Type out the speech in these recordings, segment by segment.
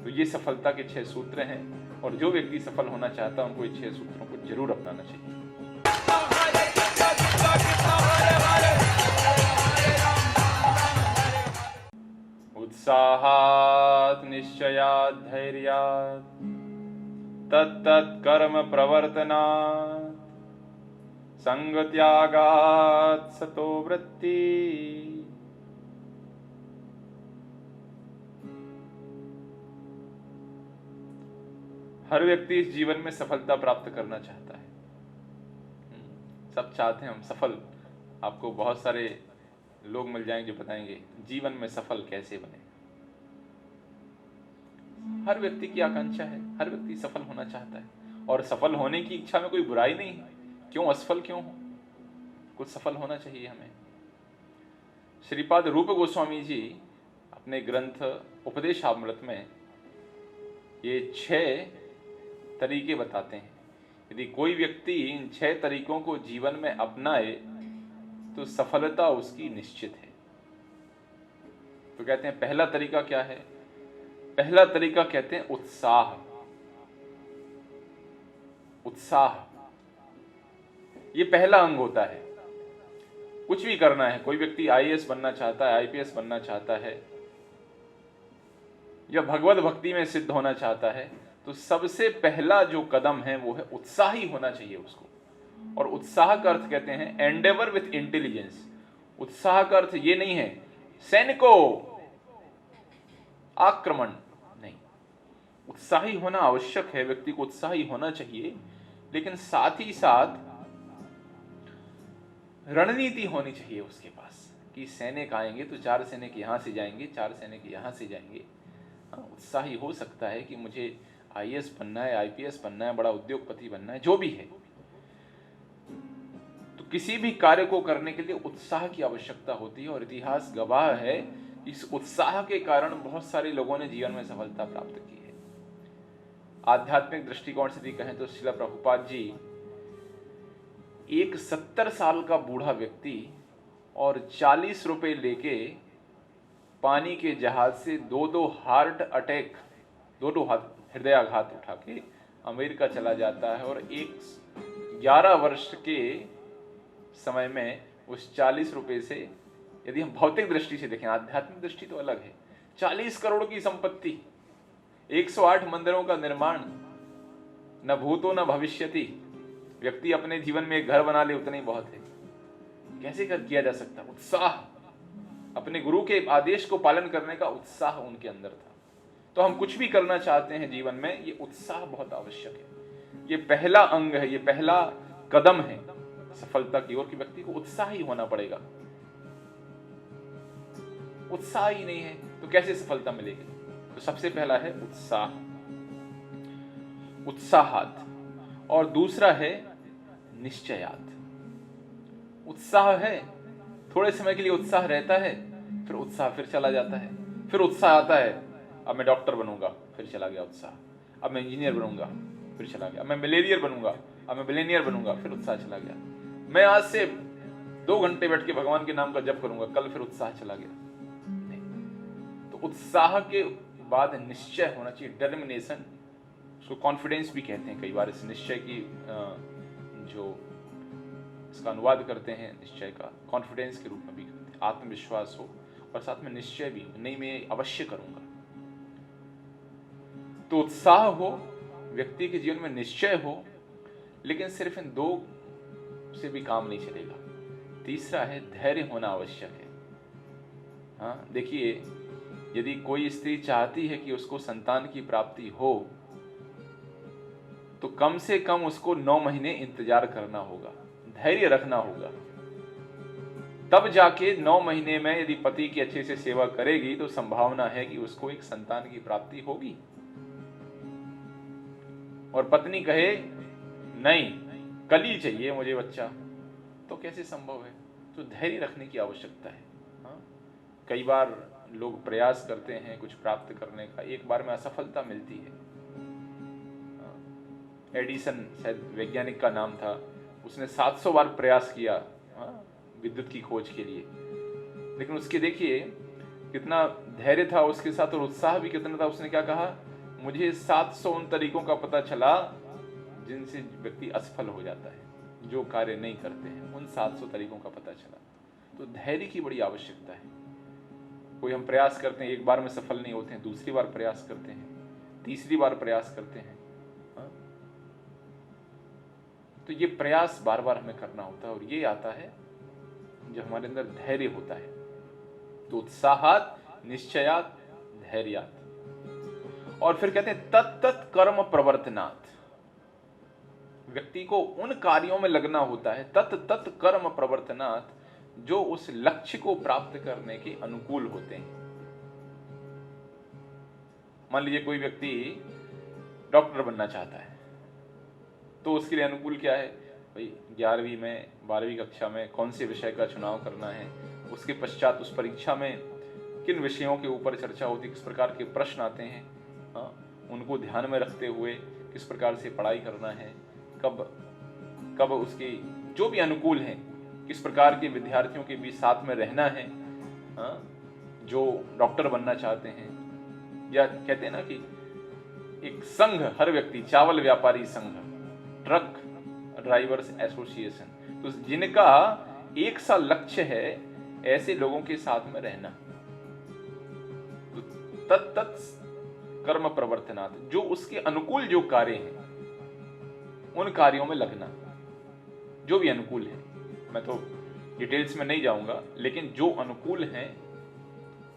तो ये सफलता के 6 सूत्र हैं और जो व्यक्ति सफल होना चाहता है उनको ये 6 सूत्रों को जरूर अपनाना चाहिए। उत्साहात् निश्चयात् धैर्यात् तत्तत् कर्म प्रवर्तनात् संगत्यागात् सतो वृत्ति। हर व्यक्ति इस जीवन में सफलता प्राप्त करना चाहता है। सब चाहते हैं हम सफल। आपको बहुत सारे लोग मिल जाएंगे जो बताएंगे जीवन में सफल कैसे बने। हर व्यक्ति की आकांक्षा है, हर व्यक्ति सफल होना चाहता है और सफल होने की इच्छा में कोई बुराई नहीं है। क्यों असफल क्यों हो, कुछ सफल होना चाहिए हमें। श्रीपाद रूप गोस्वामी जी अपने ग्रंथ उपदेशामृत में ये 6 तरीके बताते हैं। यदि कोई व्यक्ति इन 6 तरीकों को जीवन में अपनाए तो सफलता उसकी निश्चित है। तो कहते हैं पहला तरीका क्या है? पहला तरीका कहते हैं उत्साह। उत्साह ये पहला अंग होता है। कुछ भी करना है, कोई व्यक्ति आईएएस बनना चाहता है, आईपीएस बनना चाहता है या भगवत भक्ति में सिद्ध होना चाहता है, तो सबसे पहला जो कदम है वो है उत्साही होना चाहिए उसको। और उत्साह का अर्थ कहते हैं एंडेवर विथ इंटेलिजेंस। उत्साह का अर्थ ये नहीं है सैनिकों आक्रमण, नहीं। उत्साही होना आवश्यक है, व्यक्ति को उत्साही होना चाहिए, लेकिन साथ ही साथ रणनीति होनी चाहिए उसके पास कि सैनिक आएंगे तो 4 सैनिक यहां से जाएंगे, 4 सैनिक यहां से जाएंगे। उत्साही हो सकता है कि मुझे आईएएस बनना है, आईपीएस बनना है, बड़ा उद्योगपति बनना है, जो भी है। तो किसी भी कार्य को करने के लिए उत्साह की आवश्यकता होती है और इतिहास गवाह है इस उत्साह के कारण बहुत सारे लोगों ने जीवन में सफलता प्राप्त की है। आध्यात्मिक दृष्टिकोण से भी कहें तो श्रील प्रभुपाद जी एक 70 साल का बूढ़ा व्यक्ति और 40 रुपए लेके पानी के जहाज से 2 हार्ट अटैक, 2 हृदयाघात उठा के अमेरिका चला जाता है और 11 वर्ष के समय में उस 40 रुपए से, यदि हम भौतिक दृष्टि से देखें, आध्यात्मिक दृष्टि तो अलग है, 40 करोड़ की संपत्ति, 108 मंदिरों का निर्माण, न भूतो न भविष्यति। व्यक्ति अपने जीवन में एक घर बना ले उतना ही बहुत है। कैसे किया जा सकता? उत्साह, अपने गुरु के आदेश को पालन करने का उत्साह उनके अंदर था। तो हम कुछ भी करना चाहते हैं जीवन में, ये उत्साह बहुत आवश्यक है। ये पहला अंग है, ये पहला कदम है सफलता की ओर कि व्यक्ति को उत्साही होना पड़ेगा। उत्साह ही नहीं है तो कैसे सफलता मिलेगी? तो सबसे पहला है उत्साह, उत्साहात। और दूसरा है निश्चयात। उत्साह है, थोड़े समय के लिए उत्साह रहता है, फिर उत्साह फिर चला जाता है। फिर उत्साह आता है, अब मैं डॉक्टर बनूंगा, फिर चला गया उत्साह। अब मैं इंजीनियर बनूंगा, फिर चला गया। अब मैं मिलेनियर बनूंगा, अब मैं बिलियनियर बनूंगा, फिर उत्साह चला गया। मैं आज से 2 घंटे बैठ के भगवान के नाम का जप करूंगा, कल फिर उत्साह चला गया। नहीं। तो उत्साह के बाद निश्चय होना चाहिए, डिटरमिनेशन। उसको कॉन्फिडेंस भी कहते हैं कई बार। इस निश्चय की जो इसका अनुवाद करते हैं निश्चय का, कॉन्फिडेंस के रूप में भी करते हैं। आत्मविश्वास हो और साथ में निश्चय भी, नहीं मैं अवश्य करूंगा। तो उत्साह हो, व्यक्ति के जीवन में निश्चय हो, लेकिन सिर्फ इन 2 से भी काम नहीं चलेगा। तीसरा है धैर्य होना आवश्यक है। हाँ, देखिए, यदि कोई स्त्री चाहती है कि उसको संतान की प्राप्ति हो तो कम से कम उसको 9 महीने इंतजार करना होगा, धैर्य रखना होगा। तब जाके 9 महीने में यदि पति की अच्छे से सेवा करेगी तो संभावना है कि उसको एक संतान की प्राप्ति होगी। और पत्नी कहे नहीं, कल ही चाहिए मुझे बच्चा, तो कैसे संभव है? तो धैर्य रखने की आवश्यकता है। हाँ, कई बार लोग प्रयास करते हैं कुछ प्राप्त करने का, एक बार में असफलता मिलती है। एडिसन शायद वैज्ञानिक का नाम था, उसने 700 बार प्रयास किया विद्युत की खोज के लिए, लेकिन उसके देखिए कितना धैर्य था उसके साथ और उत्साह भी कितना था। उसने क्या कहा मुझे 700 उन तरीकों का पता चला जिनसे व्यक्ति असफल हो जाता है, जो कार्य नहीं करते हैं, उन 700 तरीकों का पता चला। तो धैर्य की बड़ी आवश्यकता है। कोई हम प्रयास करते हैं, एक बार में सफल नहीं होते हैं, दूसरी बार प्रयास करते हैं, तीसरी बार प्रयास करते हैं। तो ये प्रयास बार बार हमें करना होता है, और ये आता है जब हमारे अंदर धैर्य होता है। तो उत्साहात निश्चयात धैर्यात। और फिर कहते हैं तत्त कर्म प्रवर्तनात्। व्यक्ति को उन कार्यों में लगना होता है, तत्त कर्म प्रवर्तनात्, जो उस लक्ष्य को प्राप्त करने के अनुकूल होते हैं। मान लीजिए कोई व्यक्ति डॉक्टर बनना चाहता है, तो उसके लिए अनुकूल क्या है भाई, 11वीं में 12वीं कक्षा में कौन से विषय का चुनाव करना है, उसके पश्चात उस परीक्षा में किन विषयों के ऊपर चर्चा होती, किस प्रकार के प्रश्न आते हैं, उनको ध्यान में रखते हुए किस प्रकार से पढ़ाई करना है, कब उसके जो भी अनुकूल हैं, किस प्रकार के विद्यार्थियों के बीच साथ में रहना है, जो डॉक्टर बनना चाहते हैं। या कहते हैं ना कि एक संघ, हर व्यक्ति, चावल व्यापारी संघ, ट्रक ड्राइवर्स एसोसिएशन, तो जिनका एक सा लक्ष्य है, ऐसे लोगों के साथ में रहना। तो तत्त कर्म प्रवर्तनात्, जो उसके अनुकूल जो कार्य हैं, उन कार्यों में लगना, जो भी अनुकूल है। मैं तो डिटेल्स में नहीं जाऊंगा, लेकिन जो अनुकूल हैं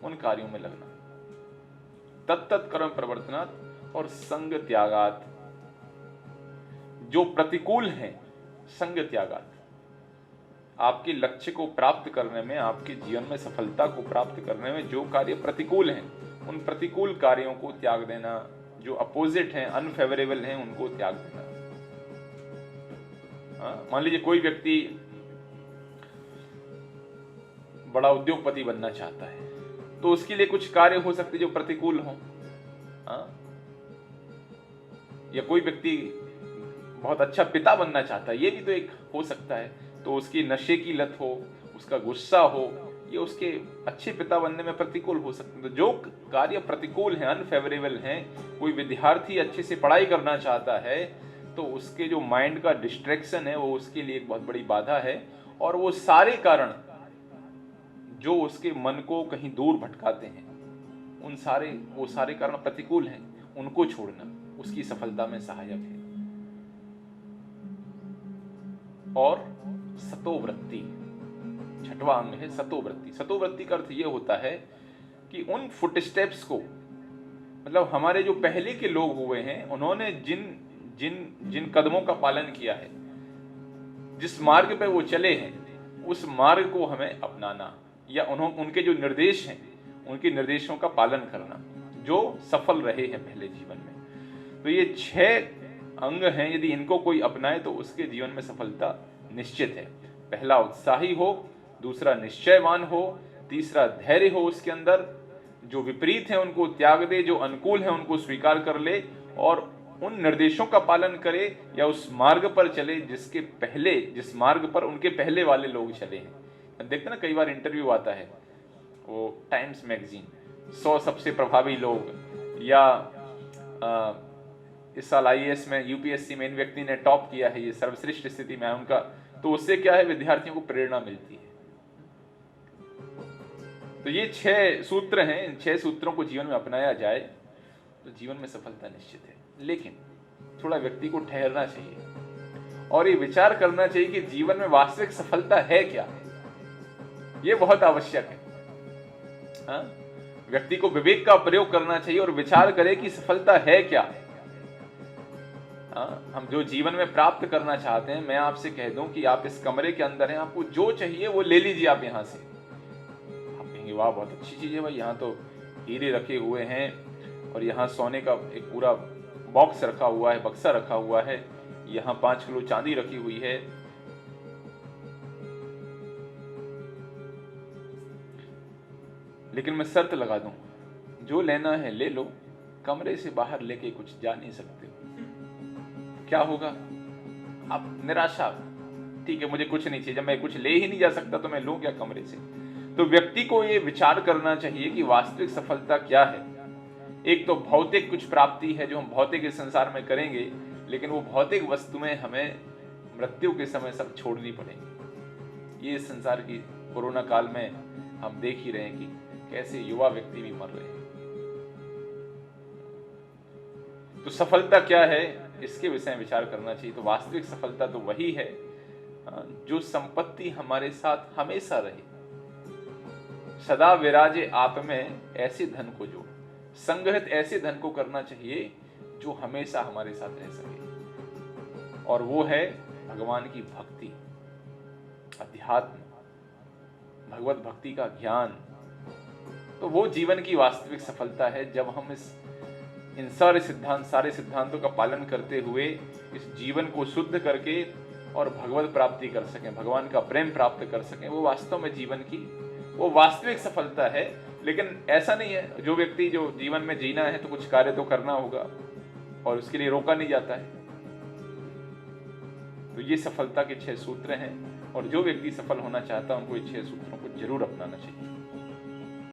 उन कार्यों में लगना। तत्त कर्म प्रवर्तनात्। और संग त्यागात्, जो प्रतिकूल हैं, संग त्यागात्। आपके लक्ष्य को प्राप्त करने में, आपके जीवन में सफलता को प्राप्त करने में जो कार्य प्रतिकूल हैं, उन प्रतिकूल कार्यों को त्याग देना। जो अपोजिट हैं, अनफेवरेबल हैं, उनको त्याग देना। मान लीजिए कोई व्यक्ति बड़ा उद्योगपति बनना चाहता है, तो उसके लिए कुछ कार्य हो सकते जो प्रतिकूल हों। या कोई व्यक्ति बहुत अच्छा पिता बनना चाहता है, ये भी तो एक हो सकता है। तो उसकी नशे की लत हो, उसका गुस्सा हो, ये उसके अच्छे पिता बनने में प्रतिकूल हो सकते हैं। तो जो कार्य प्रतिकूल हैं, अनफेवरेबल हैं, कोई विद्यार्थी अच्छे से पढ़ाई करना चाहता है, तो उसके जो माइंड का डिस्ट्रैक्शन है, वो उसके लिए एक बहुत बड़ी बाधा है। और वो सारे कारण जो उसके मन को कहीं दूर भटकाते हैं, वो सारे कारण प्रतिकूल हैं, उनको छोड़ना उसकी सफलता में सहायक है। और सतोवृत्ति, छठवां अंग है सतोवृत्ति। सतोवृत्ति का अर्थ यह होता है कि उन फुटस्टेप्स को, मतलब हमारे जो पहले के लोग हुए हैं, उन्होंने जिन कदमों का पालन किया है, जिस मार्ग पे वो चले हैं, उस मार्ग को हमें अपनाना, या उनके जो निर्देश हैं, उनके निर्देशों का पालन करना, जो सफल रहे हैं पहले जीवन में। तो ये 6 अंग हैं, यदि इनको कोई अपनाए तो उसके जीवन में सफलता निश्चित है। पहला उत्साही हो, दूसरा निश्चयवान हो, तीसरा धैर्य हो उसके अंदर, जो विपरीत है उनको त्याग दे, जो अनुकूल है उनको स्वीकार कर ले, और उन निर्देशों का पालन करे, या उस मार्ग पर चले जिस मार्ग पर उनके पहले वाले लोग चले हैं। देखते ना, कई बार इंटरव्यू आता है, वो टाइम्स मैगजीन 100 सबसे प्रभावी लोग, या इस साल IAS में, UPSC में इन व्यक्ति ने टॉप किया है, ये सर्वश्रेष्ठ स्थिति में है उनका, तो उससे क्या है, विद्यार्थियों को प्रेरणा मिलती है। तो ये 6 सूत्र हैं, इन 6 सूत्रों को जीवन में अपनाया जाए तो जीवन में सफलता निश्चित है। लेकिन थोड़ा व्यक्ति को ठहरना चाहिए और ये विचार करना चाहिए कि जीवन में वास्तविक सफलता है क्या। ये बहुत आवश्यक है। व्यक्ति को विवेक का प्रयोग करना चाहिए और विचार करे कि सफलता है क्या। हम जो जीवन में प्राप्त करना चाहते हैं, मैं आपसे कह दूं कि आप इस कमरे के अंदर हैं, आपको जो चाहिए वो ले लीजिए आप यहाँ से। आप कहेंगे वाह बहुत अच्छी चीज है भाई, यहाँ तो हीरे रखे हुए हैं, और यहाँ सोने का एक पूरा बॉक्स रखा हुआ है, बक्सा रखा हुआ है, यहाँ 5 किलो चांदी रखी हुई है। लेकिन मैं शर्त लगा दूं, जो लेना है ले लो, कमरे से बाहर लेके कुछ जा नहीं सकते। क्या होगा? आप निराशा, ठीक है मुझे कुछ नहीं चाहिए, जब मैं कुछ ले ही नहीं जा सकता तो मैं लूं क्या कमरे से। तो व्यक्ति को ये विचार करना चाहिए कि वास्तविक सफलता क्या है। एक तो भौतिक कुछ प्राप्ति है जो हम भौतिक इस संसार में करेंगे, लेकिन वो भौतिक वस्तुएं हमें मृत्यु के समय सब छोड़नी पड़ेंगी। ये इस संसार की कोरोना काल में हम देख ही रहे हैं कि कैसे युवा व्यक्ति भी मर रहे हैं। तो सफलता क्या है, इसके विषय में विचार करना चाहिए। तो वास्तविक सफलता तो वही है जो संपत्ति हमारे साथ हमेशा रहे, सदा विराजे आप में, ऐसे धन को जोड़। संग्रहित ऐसे धन को करना चाहिए जो हमेशा हमारे साथ रह सके, और वो है भगवान की भक्ति, अध्यात्म, भगवत भक्ति का ज्ञान। तो वो जीवन की वास्तविक सफलता है जब हम इन सारे सिद्धांतों का पालन करते हुए इस जीवन को शुद्ध करके और भगवत प्राप्ति कर सकें, भगवान का प्रेम प्राप्त कर सकें। वो वास्तव में जीवन की वो वास्तविक सफलता है। लेकिन ऐसा नहीं है, जो व्यक्ति जो जीवन में जीना है तो कुछ कार्य तो करना होगा और उसके लिए रोका नहीं जाता है। तो ये सफलता के 6 सूत्र हैं, और जो व्यक्ति सफल होना चाहता है उनको ये 6 सूत्रों को जरूर अपनाना चाहिए।